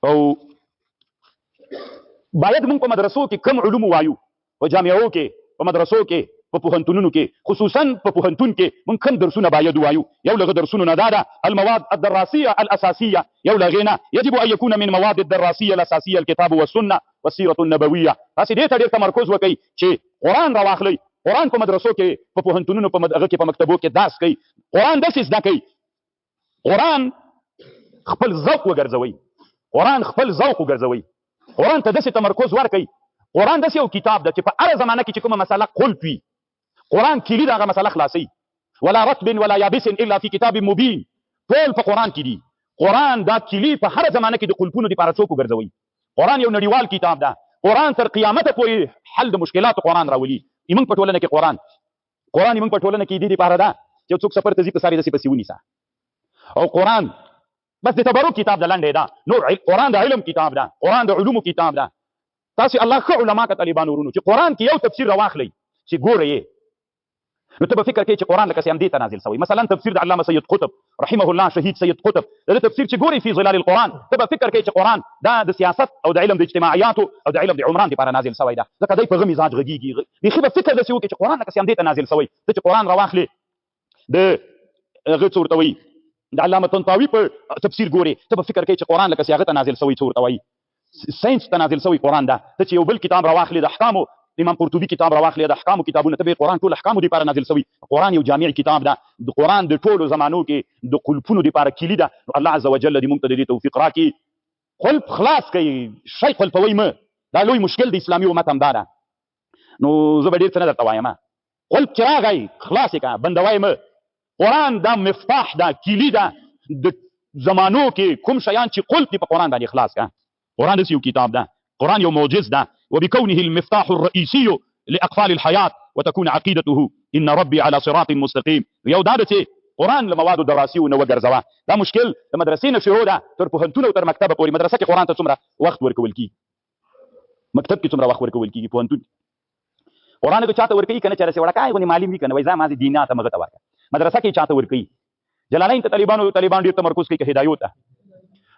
او باید موږ په مدرسو کې کم علوم وایو، په جامعو کې، په مدرسو کې، په پوهنتونونو کې، خصوصا په پوهنتون کې موږ کم درسونه باید وایو. یو له درسونو نه دا ده المواد الدراسيه الاساسيه، یو له غینا يجب ان يكون من مواد الدراسيه الاساسيه الكتاب والسنه والسيره النبويه. تاسو دې ته ډېر تمرکز وکړئ چې قرآن راواخلئ، قرآن په مدرسو کې، په پوهنتونونو په مکتبو کې درس کوي، قرآن داسې زده کوي، قرآن خپل ذوق وګرځوئ، قرآن خپل ذوق وګرځوئ، قرآن ته داسې تمرکز ورکړئ. قرآن داسې یو کتاب ده چې په هره زمانه کې چې کومه مسله قلف وي، قرآن کلي د هغه مسله خلاصوي. ولا رطب ولا یابس الا فی کتاب مبین، ټول په قرآن کې دي. قرآن دا کلي په هره زمانه کې د قلفونو دپاره څوک وګرځوئ. قرآن یو نړیوال کتاب ده، قرآن تر قیامته پورې حل د مشکلاتو قرآن راولي. موږ په ټولنه کې قرآن موږ په ټولنه کې دې دپاره ده چې څوک سفر ته ځي په ساري داسې پسې ونیسه. او قرآن بس د تبرک کتاب ده، لنډې ده. نو قرآن د علم کتاب ده، قرآن د علومو کتاب ده. تاسو الله ښه علما که طالبان ورونو چې قرآن کې یو تفسیر راواخلئ چې ګوره یې، نو ته به فکر کوې چې قرآن لکه سیمدې ته نازل شوی. مثلا تفسیر د علامه سید قطب رحمه الله، شهید سید قطب، د تفسیر چې ګوري فی ظلال القرآن، ته به فکر کوې چې قرآن دا د سیاست او د علم د اجتماعیاتو او د علم د عمران دپاره نازل شوی ده، ځکه دی په هغه مزاج غږېږي. بیخي به فکر داسې وکړي چې قرآن لکه سیمدې ته نازل شوی. ته چې قرآن راواخلې د هغه څه ورته وایي د علامه طنطاوي په تفسیر ګورې، ته به فکر کوې چې قرآن لکه چې هغه ته نازل شوی، څه ورته وایي ساينس ته نازل شوی قرآن ده. ته چې یو بل کتاب راواخلې د احکامو، امام قرطبي کتاب راواخلې د احکامو کتابونه، ته به قرآن ټول احکامو دپاره نازل شوی. قرآن یو جامع کتاب ده، د قرآن د ټولو زمانو کې د قلفونو دپاره کلي ده. الله عز وجل دې موږ ته د دې توفیق راکړي. قلف خلاص کوي، شی قلفوئ مه، دا لوی مشکل د اسلامي امت همدا ده. نو زه به ډېر څه نه درته وایم، قلف چې راغی خلاص یې کړه، بندوی مه. قرآن دا مفتاح ده، کلي ده د زمانو کې. کوم شیان چې قلف دي په قرآن باندې خلاص کړه. قرآن داسې یو کتاب ده، قرآن یو معجز ده. وبكونه المفتاح الرئيسي لأقفال الحياة وتكون عقيدته إن ربي على صراط مستقيم. یو دا ده چې قرآن له موادو دراسیو نه وګرځوه. دا مشکل د مدرسې نه شروع ده تر پوهنتون او تر مکتبه پورې. مدرسه کې قرآن ته څومره وخت ورکول کېږي، مکتب کې څومره وخت ورکول کېږي، پوهنتون قرآن کې چاته ورکوي که نه، چې رسې وړکای غونې معلم وي که نه، وایي ځه مازې دینه ته مغه ته ورکړه. مدرسه کې چاته ورکوي. جلالین ته طالبان ډېر تمرکز کوي که هدایو ته،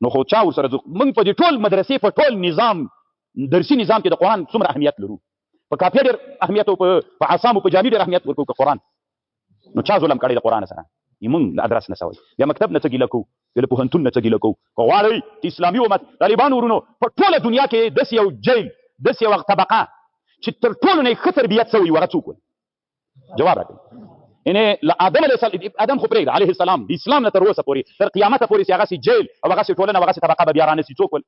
نو خو چا ورسره موږ په دې ټول مدرسې په ټول نظام درسي نظام کې د قرآن څومره اهمیت لرو. په کافیه ډېر اهمیت او په عصامو په جامع ډېر اهمیت ورکوو که قرآن. نو چا ظلم کړی د قرآن سره؟ موږ له ادرس نه سوی، بیا مکتب نه څه ګیله کوو، بیا له پوهنتون نه څه ګیله کوو. که غواړئ چې اسلامي امت طالبان ورونو په ټوله دنیا کې داسې یو جیل، داسې یوه طبقه چې تر ټولو نه یې ښه تربیت سوي وي، هغه څوک ول؟ جواب راکړئ. یعنې له آدم علیه السلام، آدم خو پرېږده علیه السلام، د اسلام نه تر اوسه پورې تر قیامته پورې چې هغسې جیل او هغسې ټولنه او هغسې طبقه به بیا رانسي، څوک ول؟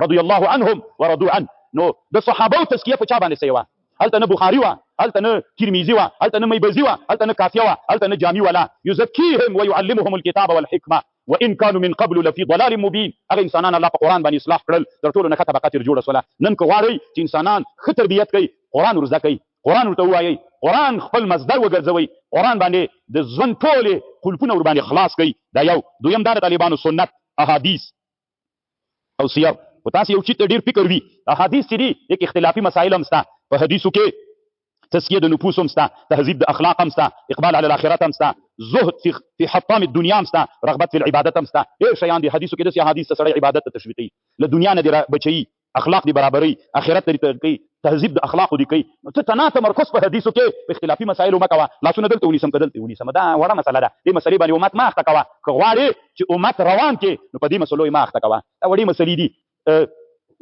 رضی الله عنهم ورضوا عنه. نو د صحابو تزکیه په چا باندې سوې وه؟ هلته نه بخاري وه، هلته نه ترمذي وه، هلته نه میبزي وه، هلته نه کافیه وه، هلته نه جامع ولا. یزکیهم ویعلمهم الکتاب والحکمه وان كانوا من قبل لفي ضلال مبین. هغه انسانان الله په قرآن باندې اصلاح کړل، تر ټولو نه ښه طبقه ترې جوړه شوله. نن که غواړئ چې انسانان ښه تربیت کوي، قرآن ور زده کوئ، قرآن ورته ووایئ، قرآن خپل مصدر وګرځوئ، قرآن باندې د ژوند ټولې قلفونه ور باندې خلاص کوئ. دا یو. دویم دا د طالبانو سنت، احادیث او سیر. و تاسو یو چیز ته ډېر فکر وي، احادیث چې دي یک اختلافي مسایل هم شته. په حدیثو کې تزکیه د نفوس هم شته، تهذیب د اخلاق هم شته، اقبال علی الاخرت هم شته، زهد فی حطام الدنیا هم شته، رغبت فی العبادت هم شته. ډېر شیان دي حدیثو کې. داسې احادیث ته سړی عبادت ته تشویقوي، له دنیا نه دې بچوي، اخلاق دې برابروي، آخرت دې کوي، تهذیب د اخلاقو دې کوي. نو ته تنا تمرکز په حدیثو کې په اختلافي مسایلو مه کوه. لاسونه دلته ونیسم که دلته ونیسم، دا وړه مسله ده. دې مسلې باندې امت مه اخته کوه. که غواړې چې امت روان کې، نو په دې مسلو یې مه اخته کوه. دا وړې مسلې دي.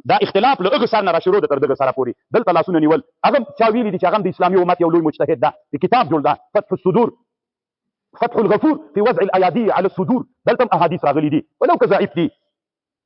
دا اختلاف له هغه سر نه راشروع ده تر دغه سره پورې. دلته لاسونه نیول، هغه چا ویلي دي چې هغه د اسلامي امت یو لوی مجتهد ده، د کتاب جوړ ده، فتح الصدور، فتح الغفور في وضع الايادي على الصدور. دلته احادیث راغلي دي ولو که ضعیف دي.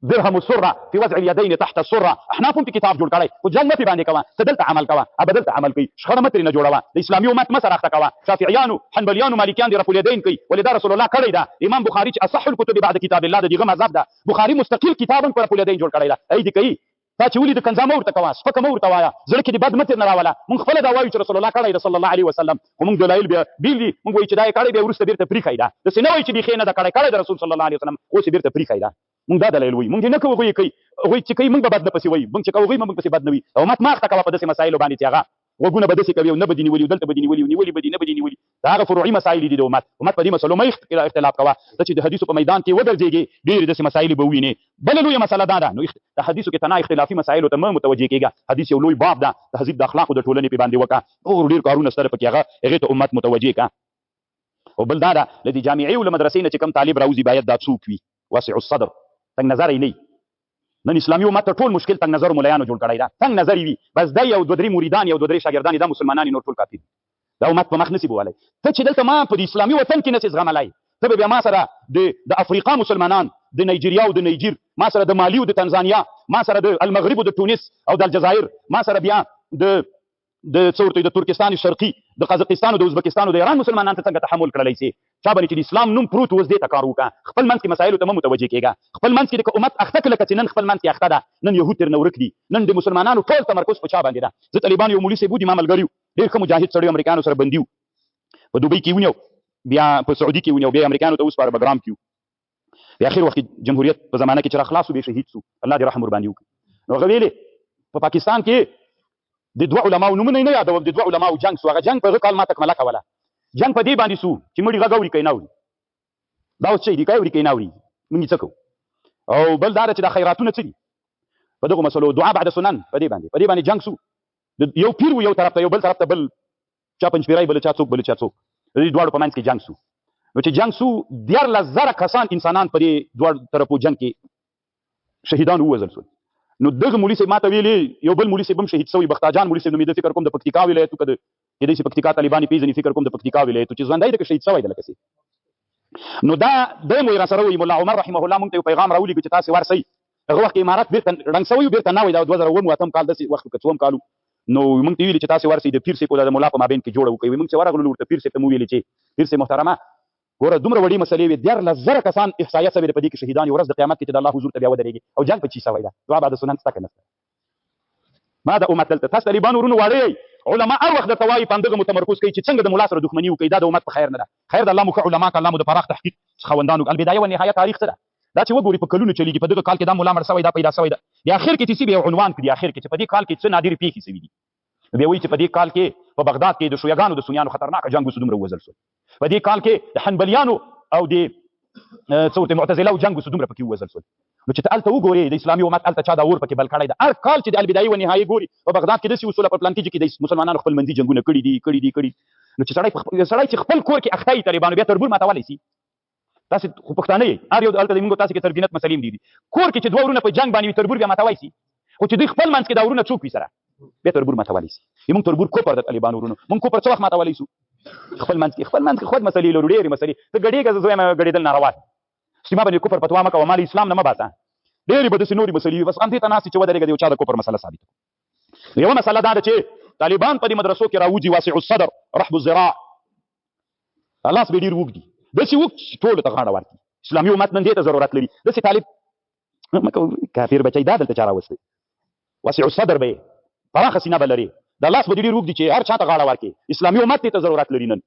درهم السره في وضع اليدين تحت السره. احناف هم په کتاب جوړ کړی، خو جنګ مه پرې باندې کوه، ته دلته عمل کوه، دلته عمل کوي، شخړه مه ترې نه جوړوه. د اسلامي امت مه سره اخته کوه. شافعیانو، حنبلیانو، مالکیان دي رفع الیدین کوي، ولې دا رسول الله کړی ده. امام بخاري چې اصح الکتب بعد کتاب الله د دغه مذهب ده، بخاري مستقل کتاب هم پر رفع الیدین جوړ کړی ده. ای دې کوي تا چې ولید کنځا مه ورته کوه، سپکه مه ورته وایه، زړه کې دې بد مه ترې نه راوله. مونږ خپله دا وایو چې رسول الله کړی ده صلی الله علیه وسلم، خو مونږ دلایل بیا بیل دي. مونږ وایو چې دا یې کړی، بیا وروسته بېرته پرېښی ده. داسې نه وایو چې بیخي نه ده کړی، کړی د رسول صلی الله علیه وسلم، اوس یې بېرته پرېښی ده. مونږ دا دلایل وایو. مونږ یې نه کوو هغوی یې کوي، هغوی چې کوي مونږ به بد نه پسې وایو، مونږ چې کوو هغوی به مونږ پسې بد نه وي. امت مه اخته کوه په داسې مسایلو باندې چې هغه غوږونه به داسې کوي او نه به دې نیولي، دلته به دې نیولي، نیولي به دې، نه به دې نیولي. دا هغه فروعي مسایل دي د امت په دې مسلو مې اختلاف کوه ته چې د حدیثو په میدان کې ودرځېږي ډېرې داسې مسایل به ووینې بله لویه مسله دا ده نو د حدیثو کې تنها اختلافي مسایلو ته مه متوجه کېږه حدیث یو لوی باب ده تهذیب د اخلاقو د ټولنې په باندې وکړه نور ډېر کارونه شته پکې هغې ته امت متوجه کړه او بل دا ده له دې جامعې او له مدرسې نه چې کوم طالب راوځي باید دا څوک وي واسع الصدر تنګ نظر یې نه نن اسلامي امت ټول مشکل تنګ نظر مولایانو جوړ کړی دا تنګ نظر وي بس دا یو دوه درې مریدان یو دوه درې شاګردان دا مسلمانان نور ټول کافر دا امت په مخ نسی بولی ته چې دلته ما په اسلامي وطن کې نسی زغملای ته به بیا ما سره د افریقا مسلمانان د نایجیریا او د نایجیر ما سره د مالی او د تنزانیا ما سره د المغرب او د تونس او د الجزائر ما سره بیا د څورته د ترکستان شرقي د قزاقستان او د ازبکستان او د ایران مسلمانانو ته څنګه تحمل کړلای شي چا باندې چې د اسلام نوم پروت اوس دې ته کار وکړه خپل منځ کې مسایلو ته متوجه کېږه خپل منځ کې د امت اخته کړه لکه چې نن خپل منځ کې اخته ده نن یهود تر نه ورک دي نن د مسلمانانو ټول تمرکز په چا باندې ده زه طالبان یو مولوي صاحب دي ما ملګری ډېر ښه مجاهد سړی امریکانو سره بندي په دوبۍ کې ونیو بیا په سعودي کې ونیو بیا امریکانو ته وسپاره بګرام کې بیا اخر وخت جمهوریت په زمانه کې چې راخلاص وو بیا شهید سو الله دې رحم ورباندې وکړي نو هغه ویلې په پاکستان کې د دوه علماو نومونه نه یادوم د دوه علماو جنګ سو هغه جنګ په هغه کال ما تکمله کوله جنګ په دې باندې سو چې مړي غږ اوري کوي نه اوري دا اوس څه دي کوي اوري کوي نه اوري موږ څه کوو او بل دا چې دا خیراتونه څه دي په دغه مسلو دعا بعد سنن په دې باندې جنګ سو یو پیر یو طرف ته یو بل طرف ته بل چا پنځپیرای بل چا څوک بل چا څوک د دې دواړو په منځ کې جنګ سو نو چې جنګ سو 14000 کسان انسانان په دې دواړو طرفو جنګ کې شهیدان ووژل شول نو دغه مولوي صاحب ماته ویلې یو بل مولوي صاحب هم شهید شوی بختاجان مولوي صاحب نومېده فکر کوم د پکتیکا ولایتو که د کېدای شي پکتیکا طالبان یې پېژني فکر کوم د پکتیکا ولایتو چې ژوندی ده که شهید شوی ده لکه نو دا دویم وایي راسره وایي ملا عمر رحمه الله موږ ته یو پیغام راولېږه چې تاسې ورسئ هغه وخت کې امارت بېرته ړنګ شوی و بېرته نه وایي دا 2009 اتم کال داسې وخت که څوم کال نو موږ ته ویلي چې تاسې ورسئ د پیر صاحب او د ملا په مابین کې جوړه وکړئ موږ چې ورغلو ورته پیر صاحب ته مو ویلې چې پیر صاحب محترمه ګوره دومره وړې مسلې وې 14000 کسان احصایه شوې ده په دې کې شهیدان ورځ د قیامت کې چې د الله حضور ته بیا ودرېږي او جنګ په چی شوی ده دعا بعد سنن شته که نشته ما د امت دلته تاسو طالبان ورونو واړی علما هر وخت درته وایي په همدغه متمرکز کوي چې څنګه د ملا سره دښمني وکړي دا د امت په خیر نه ده خیر د الله مو ښه علما که الله مو د پراخ تحقیق خاوندانو البدایه والنهایه تاریخ څه ده دا چې وګوري په کلونو چلیږي په دغه کال کې دا ملا مړ شوی دا پیدا شوی ده د اخر کې تیسي به یو عنوان کړي اخر کې چې په دې کال کې څه نادرې پیښې شوي دي بیا وایي چې په دې کال کې په بغداد کې د شیعاګانو د سنیانو خطرناکه جنګ وسو دومره ووژل شول په دې کال کې د حنبلیانو او د څه معتزله جنګ وسو دومره پکې ووژل شول نو چې ته هلته وګورې د اسلامي امت هلته چا دا اور پکې بل کړی ده هر کال چې د البدایي و نهایي ګوري په بغداد کې داسې اصوله په پلانکېج کې د مسلمانانو خپل منځي جنګونه کړي دي نو چې سړی چې خپل کور کې اخته وي طالبانو بیا تربور ماتولی شي تاسې خو پښتانه یې هر یو هلته د موږ تاسې کې تربینت مسلې دي کور کې چې دوه ورونه په جنګ باندې وي تربور بیا ماتولی شي خو چې دوی خپل منځ کې دا ورونه څوک وي سره بیا تربور ماتولی شي موږ تربور کوپر د طالبانو ورونو موږ کوپر څه وخت ماتولی شو خپل منځ کې خود مسلې لرو ډېرې مسلې ته ګډېږه زه وایم ګډېدل ناروا دي چې ما باندې کوپر فتوا مه کوه ما له اسلام نه مه باسه ډېرې به داسې نورې مسلې وي بس همدې ته ناست چې ودرېږه د یو چا د کوپر مسله ثابته کړو یوه مسله دا ده چې طالبان په دې مدرسو کې راوځي واسع الصدر رحب الذراع لاس به ډېر اوږد دي داسې اوږد چې ټولو ته غاړه ورکړي اسلامي امت نن دې ته ضرورت لري داسې طالب کافر بچی دا دلته چا راوستی واسع الصدر به پراخه سینه به لري دا لاس به ډېر اوږد دي چې هر چا ته غاړه ورکړي اسلامي امت دې ته ضرورت لري نن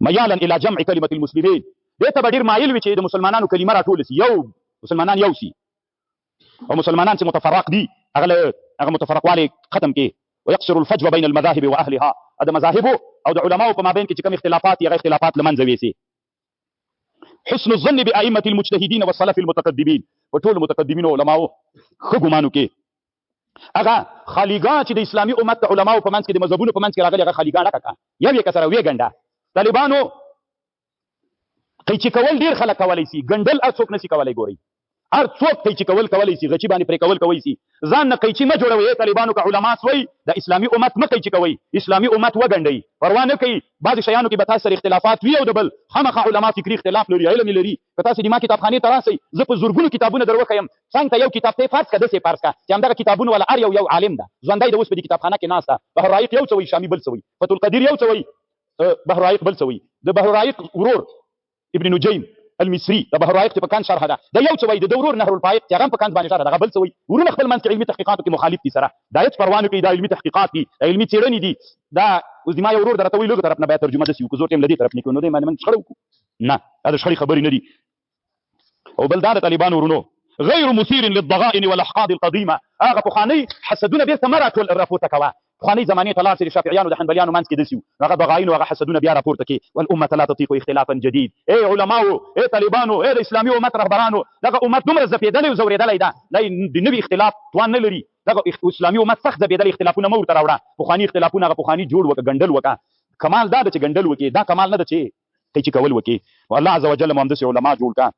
ميالا الى جمع كلمه المسلمين دې ته به ډېر مایل وي چې د مسلمانانو کلمه راټوله سي یو مسلمانان یو سي او مسلمانان چې متفرق دي هغه متفرقوالی ختم کړي ويقصر الفجوه بين المذاهب واهلها د مذاهبو او د علماو په مابین کې چې کوم اختلافات هغه اختلافات له منځه ویسي حسن الظن بأئمة المجتهدين والسلف المتقدمين وټول متقدمین علماو ښه ګمانو کې هغه خالیګان چې د اسلامي امت د علماو په منځ کې د مذهبونو په منځ کې راغلي هغه خالیګان راکړه یو یې کسره ویې ګنډه طالبانو قیچي کول ډېر خلک کولی شي ګنډل هر څوک نشي کولی ګورئ هر څوک قیچي کول کولی شي غچي باندې پرې کول کولی شي ځان نه قیچي مه جوړوئ طالبانو که علما سوئ د اسلامي امت مه قیچي کوئ اسلامي امت وګنډئ پروا نه کوي بعضې شیانو کې به تاسو سره اختلافات وي او د بل خامخا علما فکري اختلاف لري علم یې لري که تاسې د ما کتابخانې ته راسئ زه په زرګونو کتابونه در وښیم څنګ ته یو کتاب ته فرض که داسې فرض که چې همدغه کتابونه والا هر یو عالم ده ژوندی د اوس په دې کتابخانه کې ناسته بهررایق یو څه وایي شامي بل څه وایي فتح القدیر یو څه وایي بهررایق بل څه وایي د بهررایق ورور ابن نجیم المصري د بهررایق په کان شرح ده د یو څه وایي د ورور نهر الفایق چې هغه هم په کان باندې شرح ده هغه بل څه وایي ورونه خپل منځ کې علمي تحقیقاتو کې مخالف دي سره دا هېڅ پروا نه کوي دا علمي تحقیقات دي دا علمي څېړنې دي دا اوس د ما یو ورور درته وایي لږ طرف نه باید ترجمه داسې وکړو زور ټیم له دې طرف نه کوو نو دی باندې موږ شخړه وکړو نه دا د شخړې خبرې نه دي او بل دا د طالبانو ورونو غیر مثير للضغائن والاحقاد القديمه هغه پخواني حسدونه بېرته مه راپورته کوه پخواني زمانې ته لاړ شي د شافعیانو د حنبلیانو منځ کې داسې وو هغه بغاینو هغه حسدونه بیا راپورته کړي والامة لا تطيق اختلافا جديد ای علماو ای طالبانو ای د اسلامي امت رهبرانو دغه امت دومره ځپېدلی او ځورېدلی ده دا د نوي اختلاف توان نه لري دغه اسلامي امت سخت ځپېدلی اختلافونه مه ورته راوړه پخواني اختلافونه هغه پخواني جوړ وکړه ګنډل وکړه کمال دا ده چې ګنډل وکړي دا کمال نه ده چې قیچي کول وکړي والله عز وجل مو همداسې علما جوړ کړه